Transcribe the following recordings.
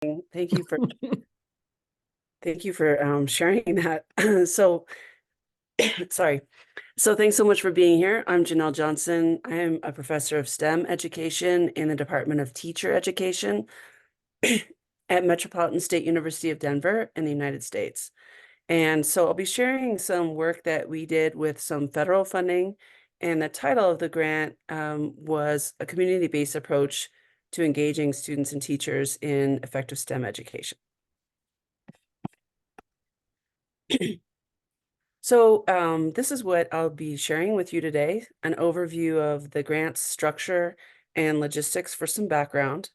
Thank you for sharing that. So, sorry. So thanks so much for being here. I'm Janelle Johnson. I am a professor of STEM education in the Department of Teacher Education at Metropolitan State University of Denver in the United States. And so I'll be sharing some work that we did with some federal funding. And the title of the grant was a community-based approach to engaging students and teachers in effective STEM education. So this is what I'll be sharing with you today, an overview of the grant's structure and logistics for some background,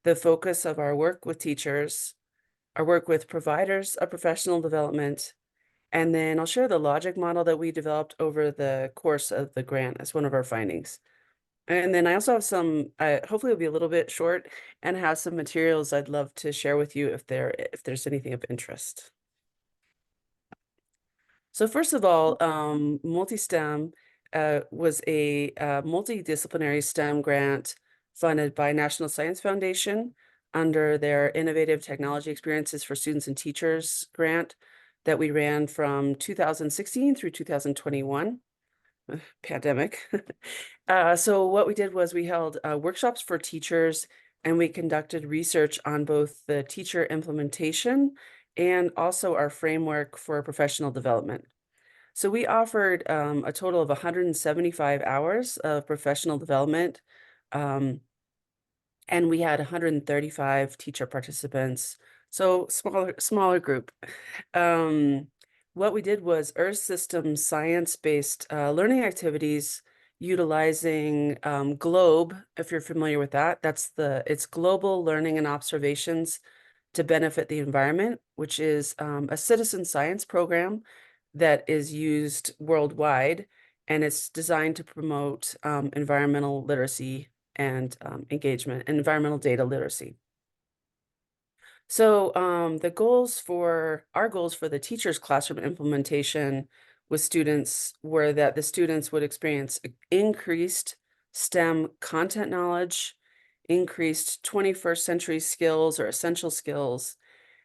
the focus of our work with teachers, our work with providers of professional development, and then I'll share the logic model that we developed over the course of the grant as one of our findings. And then I also have some, hopefully it'll be a little bit short, and have some materials I'd love to share with you if there's anything of interest. So first of all, Multi-STEM was a multidisciplinary STEM grant funded by National Science Foundation under their Innovative Technology Experiences for Students and Teachers grant that we ran from 2016 through 2021, pandemic. So what we did was we held workshops for teachers, and we conducted research on both the teacher implementation and also our framework for professional development. So we offered a total of 175 hours of professional development, um, and we had 135 teacher participants. So smaller group. Um, what we did was Earth System science-based learning activities utilizing GLOBE, if you're familiar with that. It's Global Learning and Observations to Benefit the Environment, which is a citizen science program that is used worldwide, and it's designed to promote environmental literacy and engagement and environmental data literacy. So the goals for our goals for the teacher's classroom implementation with students were that the students would experience increased STEM content knowledge, increased 21st century skills or essential skills,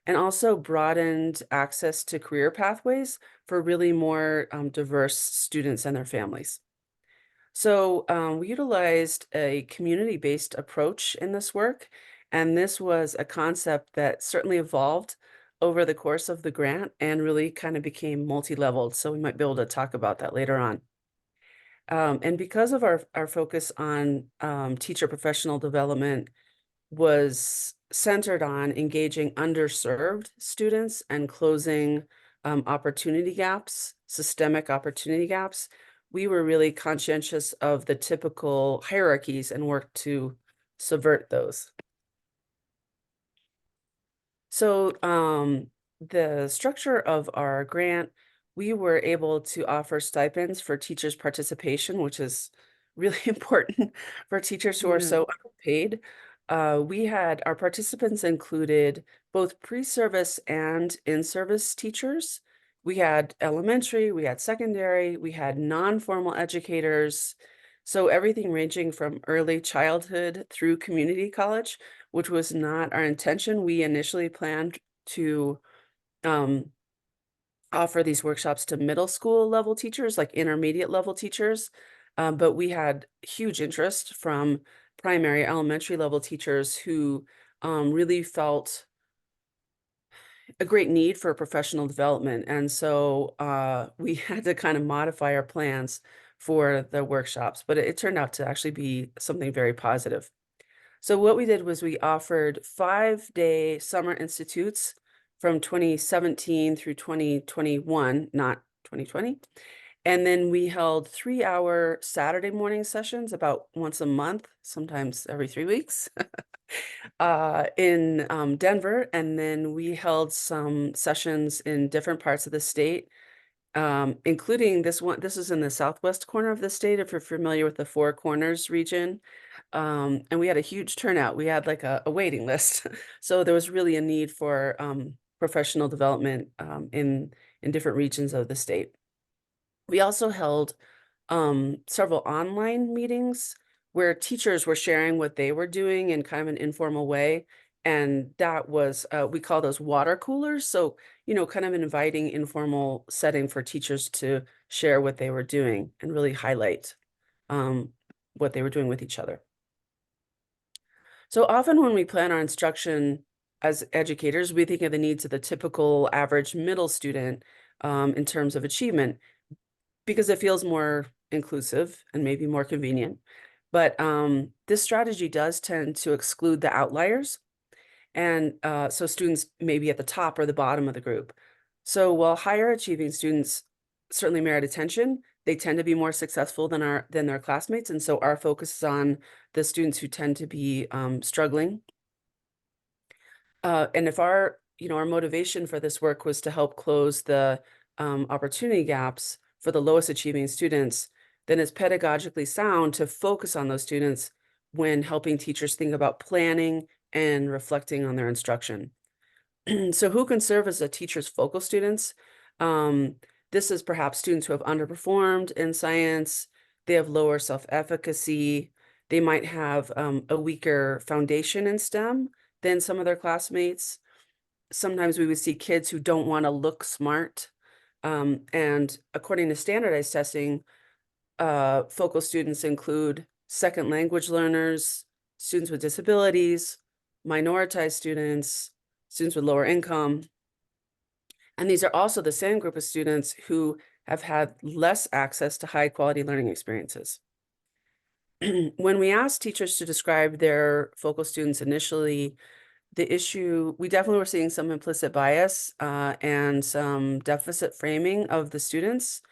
and also broadened access to career pathways for really more diverse students and their families. So we utilized a community-based approach in this work, and this was a concept that certainly evolved over the course of the grant and really kind of became multi-leveled. So we might be able to talk about that later on. And because of our focus on teacher professional development was centered on engaging underserved students and closing opportunity gaps, systemic opportunity gaps, we were really conscientious of the typical hierarchies and worked to subvert those. So the structure of our grant, we were able to offer stipends for teachers' participation, which is really important for teachers who are Yeah. so underpaid. We had our participants included both pre-service and in-service teachers. We had elementary, we had secondary, we had non-formal educators. So everything ranging from early childhood through community college, which was not our intention. We initially planned to um, offer these workshops to middle school level teachers, like intermediate level teachers. But we had huge interest from primary elementary level teachers who really felt a great need for professional development. And so we had to kind of modify our plans for the workshops, but it turned out to actually be something very positive. So what we did was we offered 5-day summer institutes from 2017 through 2021, not 2020. And then we held 3-hour Saturday morning sessions about once a month, sometimes every 3 weeks, in Denver. And then we held some sessions in different parts of the state, including this one. This is in the southwest corner of the state, if you're familiar with the Four Corners region. And we had a huge turnout. We had like a waiting list. So there was really a need for professional development in different regions of the state. We also held several online meetings where teachers were sharing what they were doing in kind of an informal way. And that was, we call those water coolers. So, kind of an inviting informal setting for teachers to share what they were doing and really highlight um, what they were doing with each other. So often when we plan our instruction as educators, we think of the needs of the typical average middle student in terms of achievement because it feels more inclusive and maybe more convenient. But this strategy does tend to exclude the outliers. And so students may be at the top or the bottom of the group. So while higher achieving students certainly merit attention, they tend to be more successful than their classmates. And so our focus is on the students who tend to be struggling. And if our motivation for this work was to help close the opportunity gaps for the lowest achieving students, then it's pedagogically sound to focus on those students when helping teachers think about planning and reflecting on their instruction. So who can serve as a teacher's focal students? Um, this is perhaps students who have underperformed in science, they have lower self-efficacy, they might have a weaker foundation in STEM than some of their classmates. Sometimes we would see kids who don't want to look smart. And according to standardized testing, focal students include second language learners, students with disabilities, minoritized students, students with lower income. And these are also the same group of students who have had less access to high quality learning experiences. When we asked teachers to describe their focal students initially, we definitely were seeing some implicit bias and some deficit framing of the students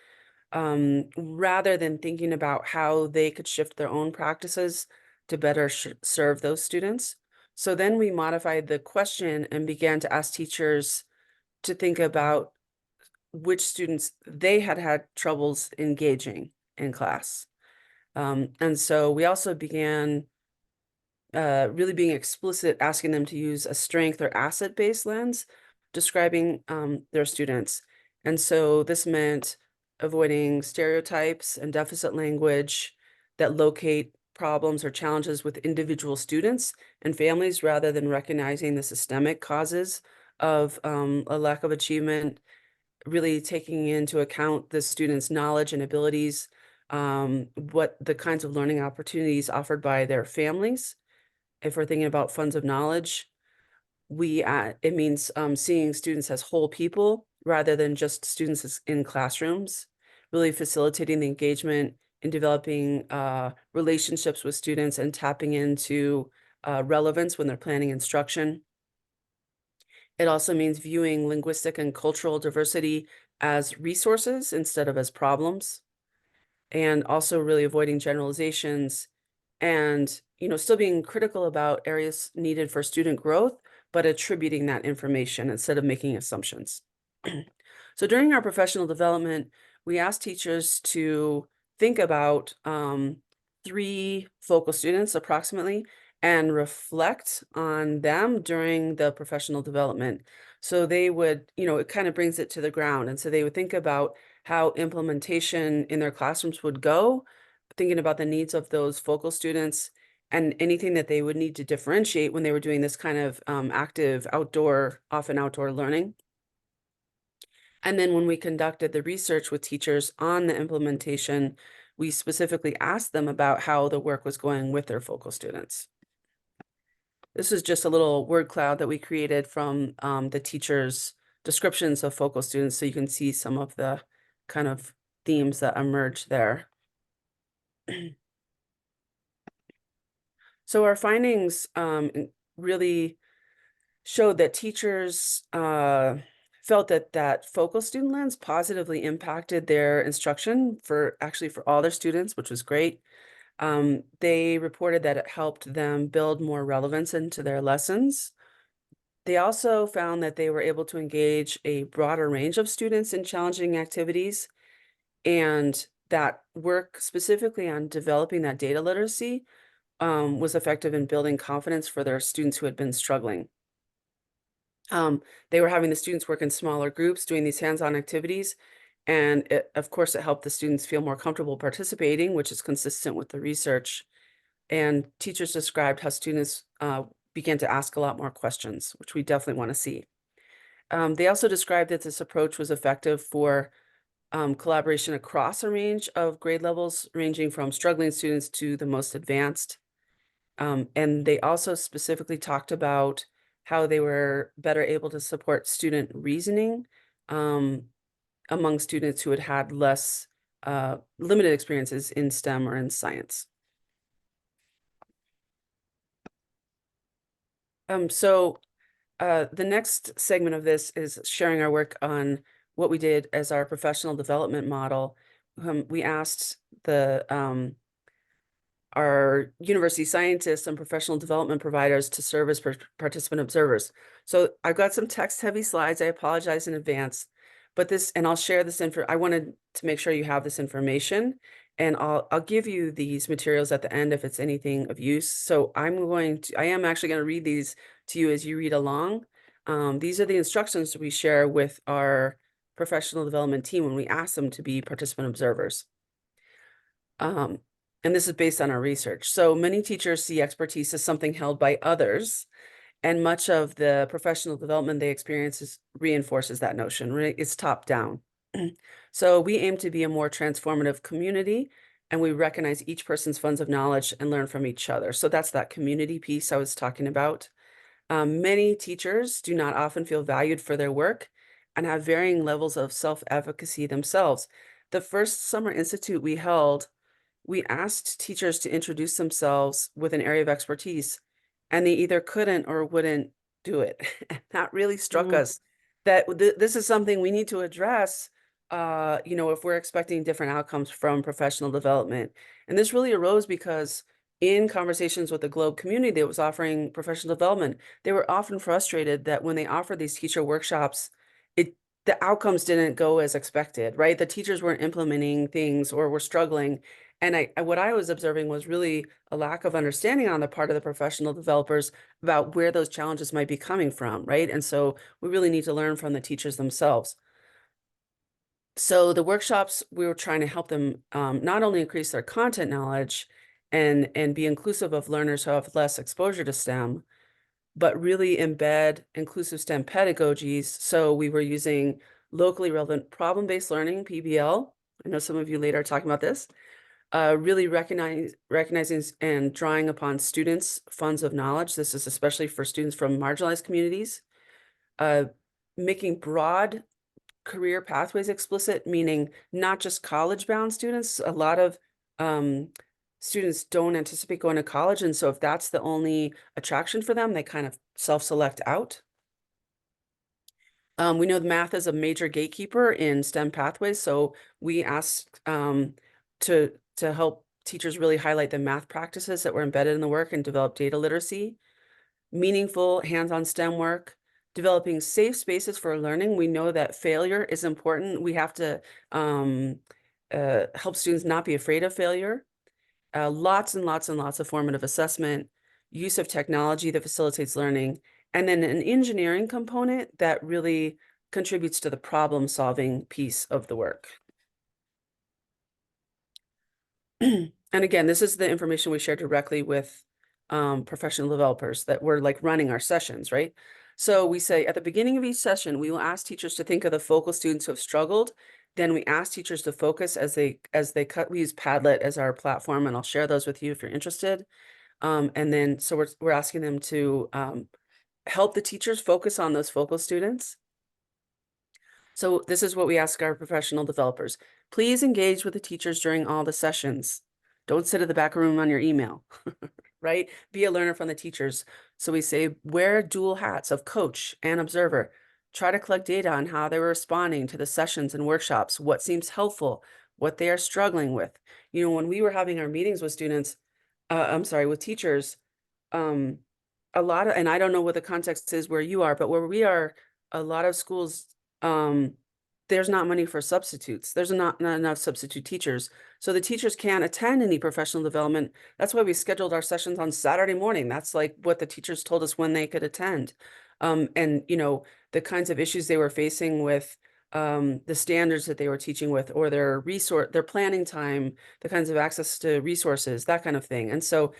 rather than thinking about how they could shift their own practices to better serve those students. So then we modified the question and began to ask teachers to think about which students they had had troubles engaging in class. And so we also began really being explicit, asking them to use a strength or asset-based lens, describing their students. And so this meant avoiding stereotypes and deficit language that locate problems or challenges with individual students and families rather than recognizing the systemic causes of a lack of achievement, really taking into account the students' knowledge and abilities, what the kinds of learning opportunities offered by their families. If we're thinking about funds of knowledge, it means seeing students as whole people rather than just students in classrooms, really facilitating the engagement in developing relationships with students and tapping into relevance when they're planning instruction. It also means viewing linguistic and cultural diversity as resources instead of as problems, and also really avoiding generalizations and still being critical about areas needed for student growth, but attributing that information instead of making assumptions. So during our professional development, we asked teachers to think about three focal students approximately and reflect on them during the professional development. So they would, it kind of brings it to the ground. And so they would think about how implementation in their classrooms would go, thinking about the needs of those focal students and anything that they would need to differentiate when they were doing this kind of active outdoor, often outdoor learning. And then when we conducted the research with teachers on the implementation, we specifically asked them about how the work was going with their focal students. This is just a little word cloud that we created from the teachers' descriptions of focal students, so you can see some of the kind of themes that emerge there. So our findings really showed that teachers felt that focal student lens positively impacted their instruction for all their students, which was great. They reported that it helped them build more relevance into their lessons. They also found that they were able to engage a broader range of students in challenging activities, and that work specifically on developing that data literacy was effective in building confidence for their students who had been struggling. They were having the students work in smaller groups doing these hands-on activities, and of course, it helped the students feel more comfortable participating, which is consistent with the research. And teachers described how students began to ask a lot more questions, which we definitely want to see. They also described that this approach was effective for collaboration across a range of grade levels, ranging from struggling students to the most advanced. And they also specifically talked about how they were better able to support student reasoning um, among students who had had less limited experiences in STEM or in science. So the next segment of this is sharing our work on what we did as our professional development model. We asked our university scientists and professional development providers to serve as participant observers. So I've got some text-heavy slides. I apologize in advance, but and I'll share this info. I wanted to make sure you have this information, and I'll give you these materials at the end if it's anything of use. So I am actually going to read these to you as you read along. These are the instructions we share with our professional development team when we ask them to be participant observers. And this is based on our research. So many teachers see expertise as something held by others, and much of the professional development they experience reinforces that notion, right? It's top down. So we aim to be a more transformative community, and we recognize each person's funds of knowledge and learn from each other. So that's that community piece I was talking about. Many teachers do not often feel valued for their work and have varying levels of self-efficacy themselves. The first summer institute we held, we asked teachers to introduce themselves with an area of expertise, and they either couldn't or wouldn't do it. And that really struck Mm, us that this is something we need to address, if we're expecting different outcomes from professional development. And this really arose because in conversations with the Globe community that was offering professional development, they were often frustrated that when they offered these teacher workshops, the outcomes didn't go as expected, right? The teachers weren't implementing things or were struggling, and what I was observing was really a lack of understanding on the part of the professional developers about where those challenges might be coming from, right? And so we really need to learn from the teachers themselves. So the workshops, we were trying to help them not only increase their content knowledge and be inclusive of learners who have less exposure to STEM, but really embed inclusive STEM pedagogies. So we were using locally relevant problem-based learning, PBL. I know some of you later are talking about this. Really recognizing and drawing upon students' funds of knowledge. This is especially for students from marginalized communities. Uh, Making broad career pathways explicit, meaning not just college-bound students. A lot of um, students don't anticipate going to college, and so if that's the only attraction for them, they kind of self-select out. We know math is a major gatekeeper in STEM pathways, so we asked to help teachers really highlight the math practices that were embedded in the work and develop data literacy, meaningful hands-on STEM work, developing safe spaces for learning. We know that failure is important. We have to help students not be afraid of failure. Lots and lots and lots of formative assessment, use of technology that facilitates learning, and then an engineering component that really contributes to the problem-solving piece of the work. And again, this is the information we share directly with professional developers that we're like running our sessions, right? So we say at the beginning of each session, we will ask teachers to think of the focal students who have struggled. Then we ask teachers to focus as they cut. We use Padlet as our platform, and I'll share those with you if you're interested. And then so we're asking them to help the teachers focus on those focal students. So this is what we ask our professional developers. Please engage with the teachers during all the sessions. Don't sit at the back room on your email, right? Be a learner from the teachers. So we say, wear dual hats of coach and observer. Try to collect data on how they were responding to the sessions and workshops, what seems helpful, what they are struggling with. When we were having our meetings with students, with teachers, um, and I don't know what the context is where you are, but where we are, a lot of schools, um, there's not money for substitutes. There's not enough substitute teachers. So the teachers can't attend any professional development. That's why we scheduled our sessions on Saturday morning. That's like what the teachers told us when they could attend. And the kinds of issues they were facing with the standards that they were teaching with, or their planning time, the kinds of access to resources, that kind of thing. And so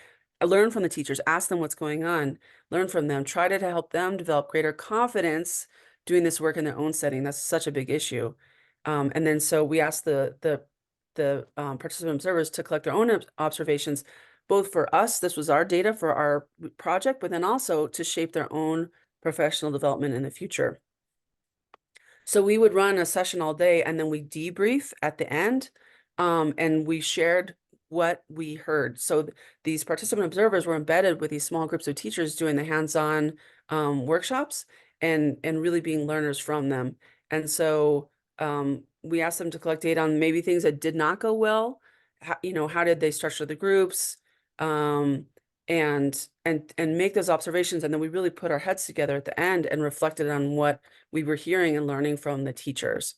learn from the teachers, ask them what's going on, learn from them, try to help them develop greater confidence doing this work in their own setting. That's such a big issue. And then so we asked the participant observers to collect their own observations, both for us, this was our data for our project, but then also to shape their own professional development in the future. So we would run a session all day and then we debrief at the end, and we shared what we heard. So these participant observers were embedded with these small groups of teachers doing the hands-on workshops and really being learners from them. And so we asked them to collect data on maybe things that did not go well. How did they structure the groups? Um, and make those observations. And then we really put our heads together at the end and reflected on what we were hearing and learning from the teachers.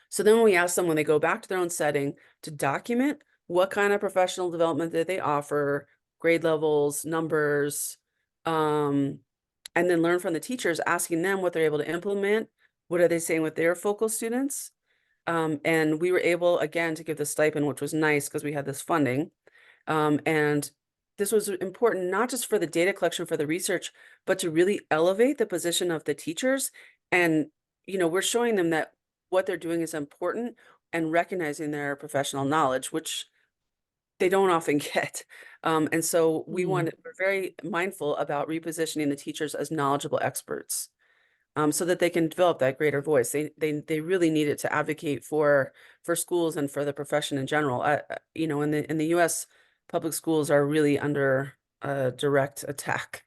So then we asked them when they go back to their own setting to document what kind of professional development did they offer, grade levels, numbers, and then learn from the teachers, asking them what they're able to implement. What are they saying with their focal students? And we were able, again, to give the stipend, which was nice because we had this funding. And this was important not just for the data collection for the research, but to really elevate the position of the teachers. And, we're showing them that what they're doing is important and recognizing their professional knowledge, which they don't often get. And so we're very mindful about repositioning the teachers as knowledgeable experts, so that they can develop that greater voice. They really need it to advocate for schools and for the profession in general. In the U.S., public schools are really under direct attack.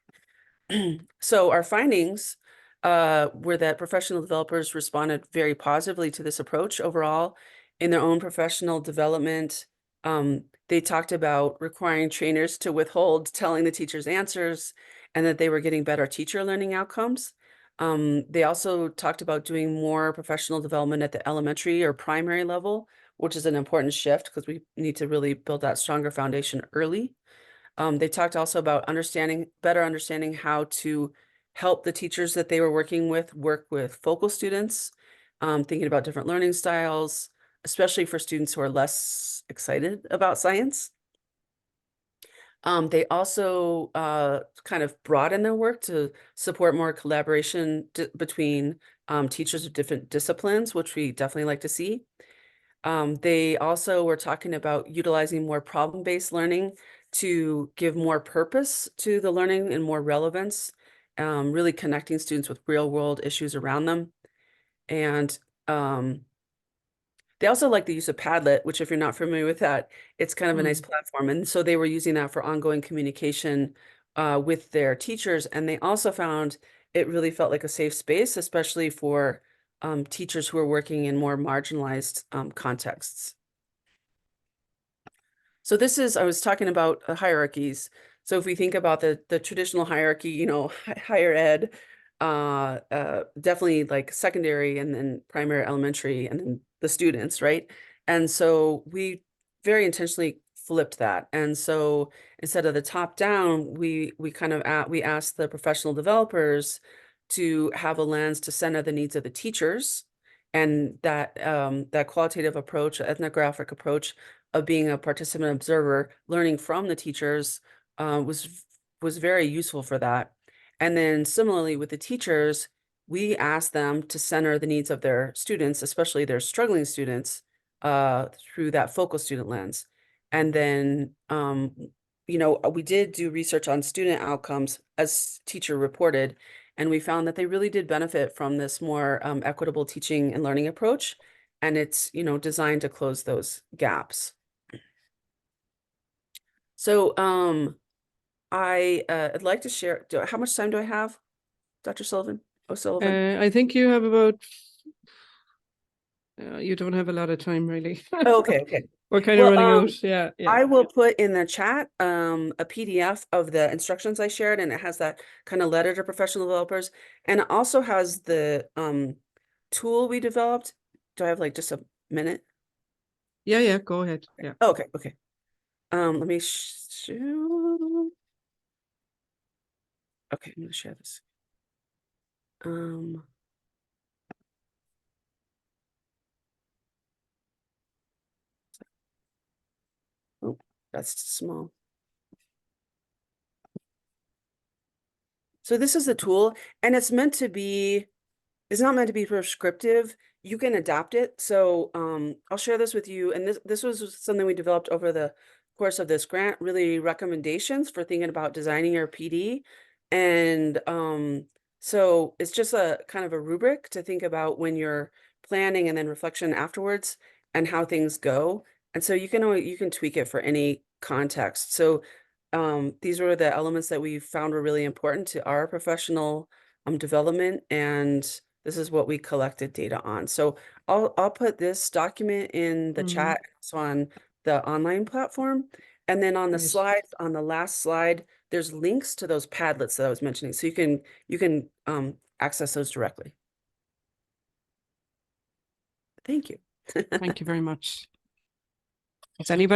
So our findings were that professional developers responded very positively to this approach overall in their own professional development. They talked about requiring trainers to withhold telling the teachers answers and that they were getting better teacher learning outcomes. They also talked about doing more professional development at the elementary or primary level, which is an important shift because we need to really build that stronger foundation early. They talked also about better understanding how to help the teachers that they were working with work with focal students, thinking about different learning styles, especially for students who are less excited about science. They also kind of broaden their work to support more collaboration between teachers of different disciplines, which we definitely like to see. They also were talking about utilizing more problem-based learning to give more purpose to the learning and more relevance, really connecting students with real-world issues around them. And they also like the use of Padlet, which if you're not familiar with that, it's kind of a nice platform. And so they were using that for ongoing communication with their teachers. And they also found it really felt like a safe space, especially for teachers who are working in more marginalized contexts. So I was talking about hierarchies. So if we think about the traditional hierarchy, higher ed, definitely like secondary and then primary, elementary, and then the students, right? And so we very intentionally flipped that. And so instead of the top down, we asked the professional developers to have a lens to center the needs of the teachers, and that qualitative approach, ethnographic approach of being a participant observer, learning from the teachers, was very useful for that. And then similarly with the teachers, we asked them to center the needs of their students, especially their struggling students, through that focal student lens. And then, we did do research on student outcomes as teacher reported, and we found that they really did benefit from this more equitable teaching and learning approach. And it's, designed to close those gaps. So I'd like to share, how much time do I have, Dr. O'Sullivan? I think you have about, you don't have a lot of time really. Oh, okay. We're kind of running out. Yeah. I will put in the chat a PDF of the instructions I shared, and it has that kind of letter to professional developers, and it also has the tool we developed. Do I have like just a minute? Yeah, go ahead. Yeah. Okay. Let me show. Okay, I'm gonna share this. Oh, that's small. So this is a tool, and it's not meant to be prescriptive. You can adapt it. So I'll share this with you. And this was something we developed over the course of this grant, really recommendations for thinking about designing your PD. And so it's just a kind of a rubric to think about when you're planning and then reflection afterwards and how things go. And so you can tweak it for any context. So these were the elements that we found were really important to our professional development, and this is what we collected data on. So I'll put this document in the Mm-hmm. chat, so on the online platform, and then on the Great. slides, on the last slide, there's links to those Padlets that I was mentioning, so you can access those directly. Thank you. Thank you very much. Does anybody